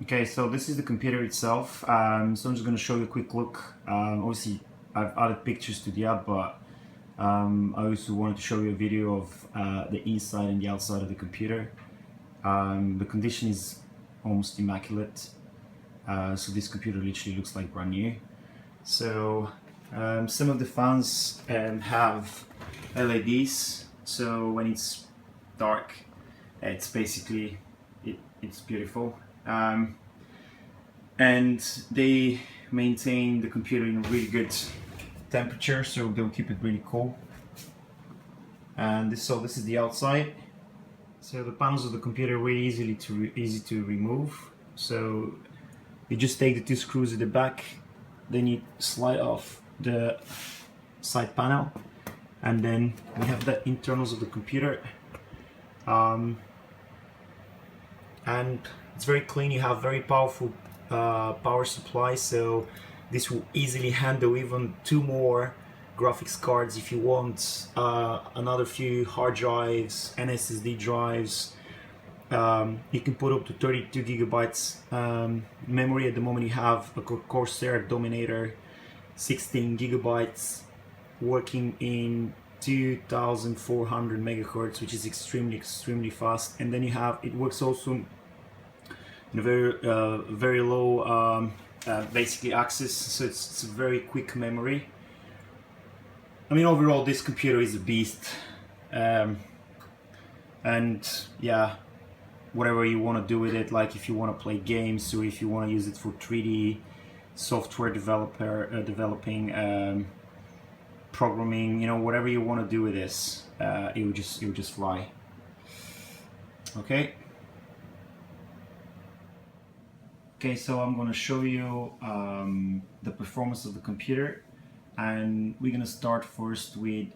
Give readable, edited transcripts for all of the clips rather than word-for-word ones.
Okay, so this is the computer itself. So I'm just going to show you a quick look. Obviously, I've added pictures to the app, but I also wanted to show you a video of the inside and the outside of the computer. The condition is almost immaculate. So this computer literally looks like brand new. So some of the fans have LEDs. So when it's dark, it's basically it's beautiful. And they maintain the computer in a really good temperature, so they'll keep it really cool. And this is the outside. So the panels of the computer are really easy to remove. So you just take the two screws at the back, then you slide off the side panel, and then we have the internals of the computer. And it's very clean. You have very powerful power supply, so this will easily handle even 2 more graphics cards if you want, another few hard drives and SSD drives. You can put up to 32 gigabytes memory. At the moment you have a Corsair Dominator 16 gigabytes working in 2400 megahertz, which is extremely fast. And then you have, it works also in a very low basically access, so it's a very quick memory. I mean, overall this computer is a beast. And yeah, whatever you want to do with it, like if you want to play games or if you want to use it for 3D software developing, programming, you know, whatever you want to do with this, it would just fly. Okay, so I'm going to show you the performance of the computer, and we're going to start first with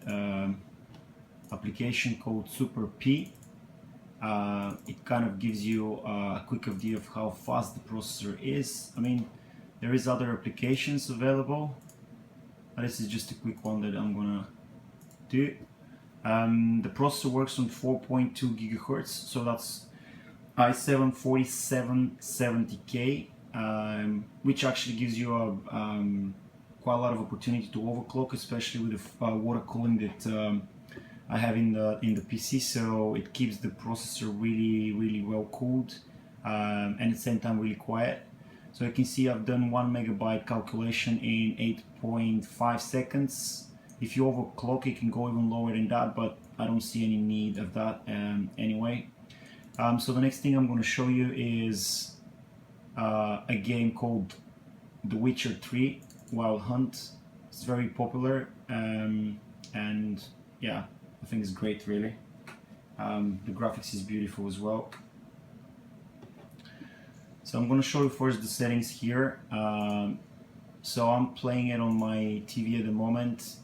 application called Super P. It kind of gives you a quick idea of how fast the processor is. I mean, there is other applications available, but this is just a quick one that I'm gonna do. The processor works on 4.2 gigahertz, so that's i7 4770K, which actually gives you quite a lot of opportunity to overclock, especially with the water cooling that I have in the PC. So it keeps the processor really well cooled, and at the same time really quiet. So you can see I've done 1 megabyte calculation in 8.5 seconds. If you overclock, it can go even lower than that, but I don't see any need of that anyway. So the next thing I'm going to show you is a game called The Witcher 3 Wild Hunt. It's very popular, and yeah, I think it's great, really. The graphics is beautiful as well. So I'm going to show you first the settings here. So I'm playing it on my TV at the moment.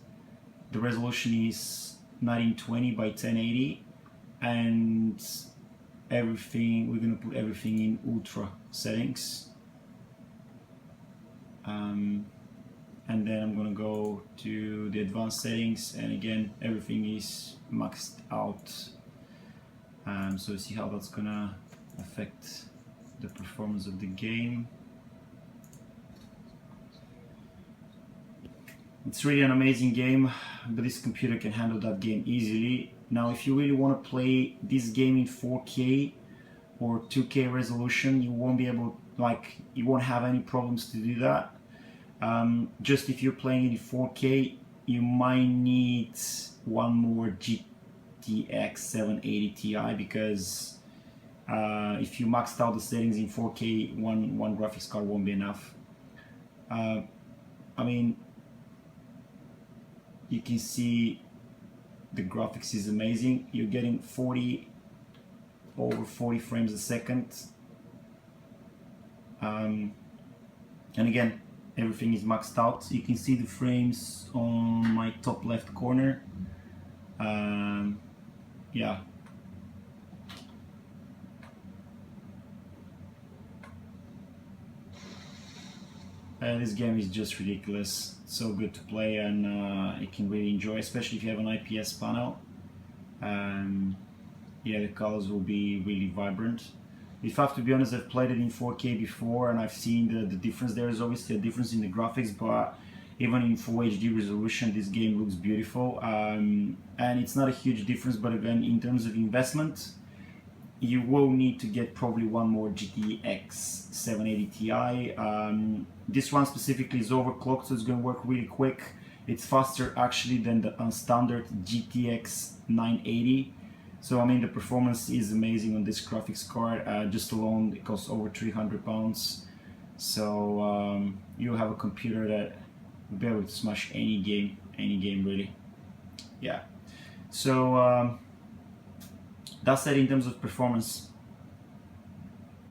The resolution is 1920 by 1080, and everything, we're going to put everything in ultra settings. And then I'm going to go to the advanced settings, and again everything is maxed out. So see how that's going to affect the performance of the game. It's really an amazing game, but this computer can handle that game easily. Now if you really want to play this game in 4K or 2K resolution, you won't be able, like, you won't have any problems to do that. Just if you're playing in 4K, you might need one more GTX 780 Ti, because if you maxed out the settings in 4K, one graphics card won't be enough. I mean, you can see the graphics is amazing. You're getting over 40 frames a second. And again, everything is maxed out. You can see the frames on my top left corner. Yeah. This game is just ridiculous. It's so good to play, and you can really enjoy, especially if you have an IPS panel. Yeah, the colors will be really vibrant. If I have to be honest, I've played it in 4K before and I've seen the difference. There is obviously a difference in the graphics, but even in Full HD resolution, this game looks beautiful. And it's not a huge difference, but again, in terms of investment, you will need to get probably one more GTX 780 Ti. This one specifically is overclocked, so it's going to work really quick. It's faster actually than the standard GTX 980. So I mean, the performance is amazing on this graphics card. Just alone, it costs over 300 pounds. So you have a computer that will be able to smash any game really. Yeah. So that's it in terms of performance.